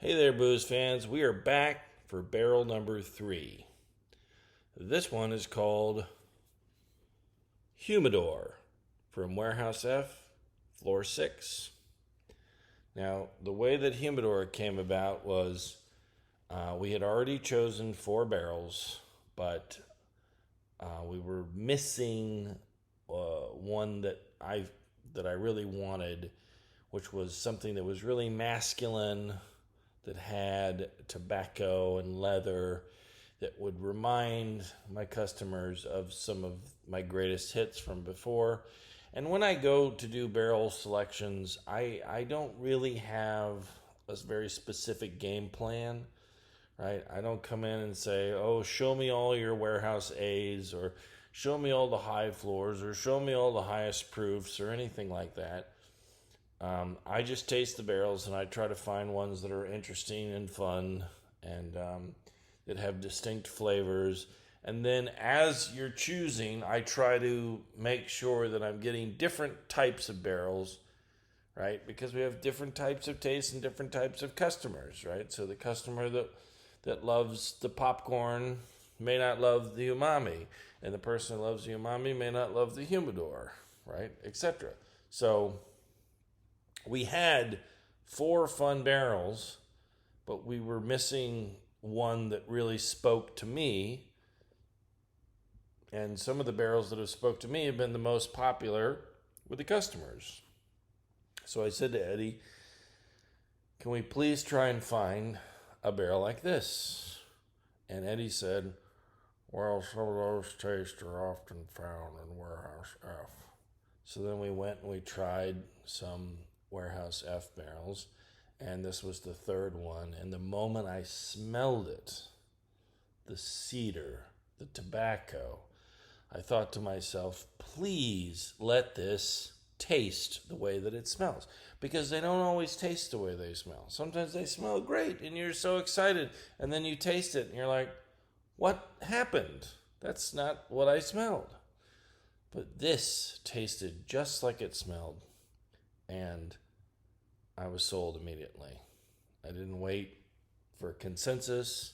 Hey there, booze fans. We are back for barrel number 3. This one is called Humidor from Warehouse F, floor 6. Now, the way that Humidor came about was we had already chosen 4 barrels, but we were missing one that I really wanted, which was something that was really masculine, that had tobacco and leather, that would remind my customers of some of my greatest hits from before. And when I go to do barrel selections, I don't really have a very specific game plan, right? I don't come in and say, oh, show me all your warehouse A's, or show me all the high floors, or show me all the highest proofs, or anything like that. I just taste the barrels, and I try to find ones that are interesting and fun, and that have distinct flavors. And then as you're choosing, I try to make sure that I'm getting different types of barrels, right? Because we have different types of tastes and different types of customers, right? So the customer that loves the popcorn may not love the umami, and the person who loves the umami may not love the humidor, right? Etc. So we had 4 fun barrels, but we were missing one that really spoke to me. And some of the barrels that have spoke to me have been the most popular with the customers. So I said to Eddie, can we please try and find a barrel like this? And Eddie said, well, some of those tastes are often found in Warehouse F. So then we went and we tried some Warehouse F barrels, and this was the 3rd one. And the moment I smelled it, the cedar, the tobacco, I thought to myself, please let this taste the way that it smells, because they don't always taste the way they smell. Sometimes they smell great and you're so excited, and then you taste it and you're like, what happened? That's not what I smelled. But this tasted just like it smelled, and I was sold immediately. I didn't wait for a consensus.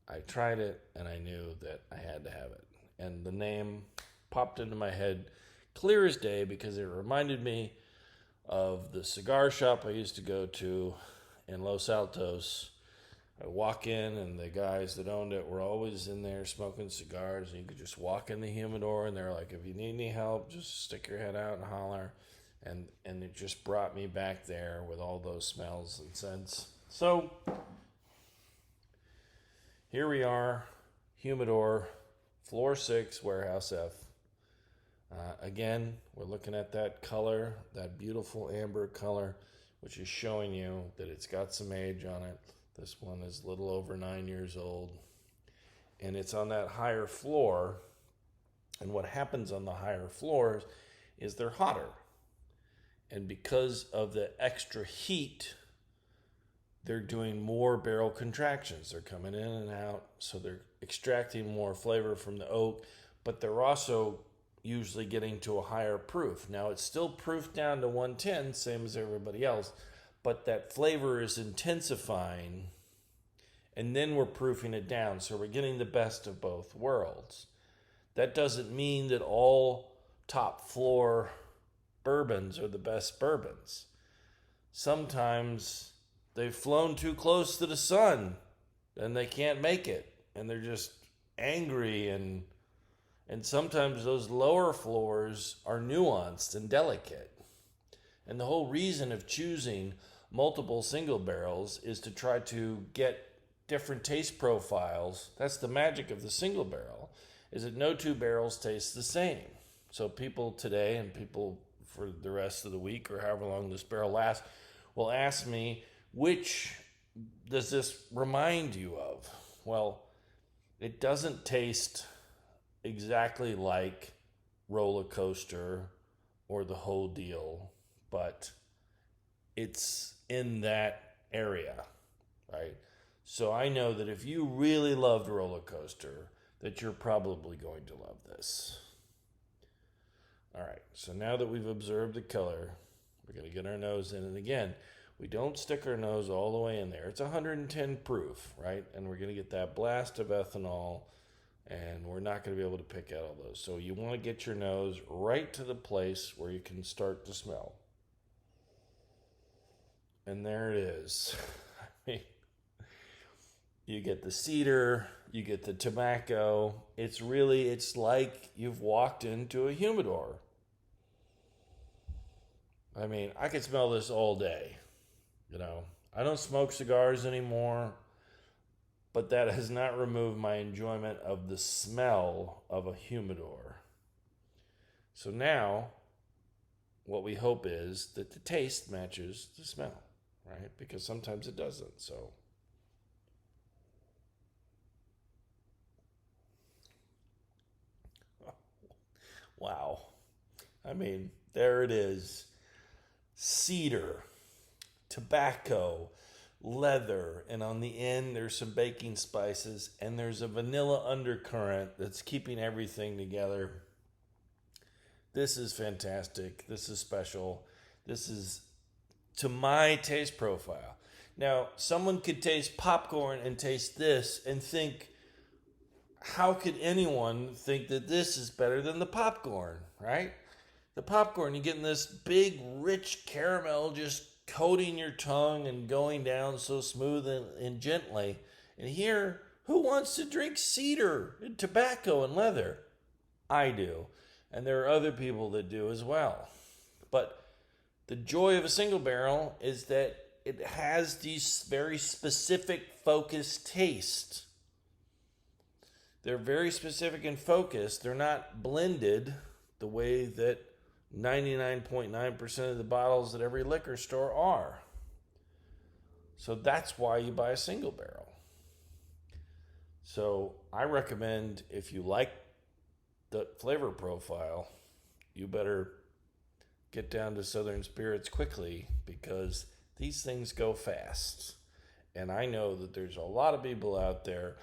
I tried it, and I knew that I had to have it. And the name popped into my head clear as day, because it reminded me of the cigar shop I used to go to in Los Altos. I walk in, and the guys that owned it were always in there smoking cigars, and you could just walk in the humidor, and they're like, if you need any help, just stick your head out and holler. And it just brought me back there with all those smells and scents. So here we are, Humidor, floor 6, Warehouse F. Again, we're looking at that color, that beautiful amber color, which is showing you that it's got some age on it. This one is a little over 9 years old, and it's on that higher floor. And what happens on the higher floors is they're hotter. And because of the extra heat, they're doing more barrel contractions. They're coming in and out, so they're extracting more flavor from the oak, but they're also usually getting to a higher proof. Now, it's still proofed down to 110, same as everybody else, but that flavor is intensifying, and then we're proofing it down, so we're getting the best of both worlds. That doesn't mean that all top floor bourbons are the best bourbons. Sometimes they've flown too close to the sun and they can't make it, and they're just angry, and sometimes those lower floors are nuanced and delicate. And the whole reason of choosing multiple single barrels is to try to get different taste profiles. That's the magic of the single barrel, is that no 2 barrels taste the same. So people today, and people for the rest of the week, or however long this barrel lasts, will ask me, which does this remind you of? Well, it doesn't taste exactly like Roller Coaster or the whole deal, but it's in that area, right? So I know that if you really loved Roller Coaster, that you're probably going to love this. All right, so now that we've observed the color, we're going to get our nose in. And again, We don't stick our nose all the way in there. It's 110 proof, right? And we're going to get that blast of ethanol, and we're not going to be able to pick out all those. So you want to get your nose right to the place where you can start to smell. And there it is. I mean, you get the cedar, you get the tobacco. It's like you've walked into a humidor. I mean, I could smell this all day. I don't smoke cigars anymore, but that has not removed my enjoyment of the smell of a humidor. So now, what we hope is that the taste matches the smell, right? Because sometimes it doesn't, so. Wow. I mean, there it is. Cedar, tobacco, leather, and on the end there's some baking spices, and there's a vanilla undercurrent that's keeping everything together. This is fantastic. This is special. This is to my taste profile. Now, someone could taste popcorn and taste this and think, how could anyone think that this is better than the popcorn, right? The popcorn, you're getting this big, rich caramel just coating your tongue and going down so smooth and gently. And here, who wants to drink cedar and tobacco and leather? I do. And there are other people that do as well. But the joy of a single barrel is that it has these very specific focused tastes. They're very specific and focused. They're not blended the way that 99.9% of the bottles at every liquor store are. So that's why you buy a single barrel. So I recommend, if you like the flavor profile, you better get down to Southern Spirits quickly, because these things go fast. And I know that there's a lot of people out there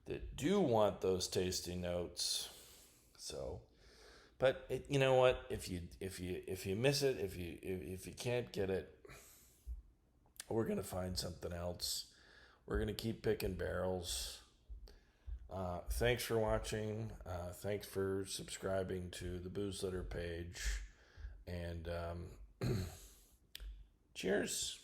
that do want those tasty notes. So, but you know what? If you miss it, if you can't get it, we're gonna find something else. We're gonna keep picking barrels. Thanks for watching. Thanks for subscribing to the Booze Litter page. And cheers.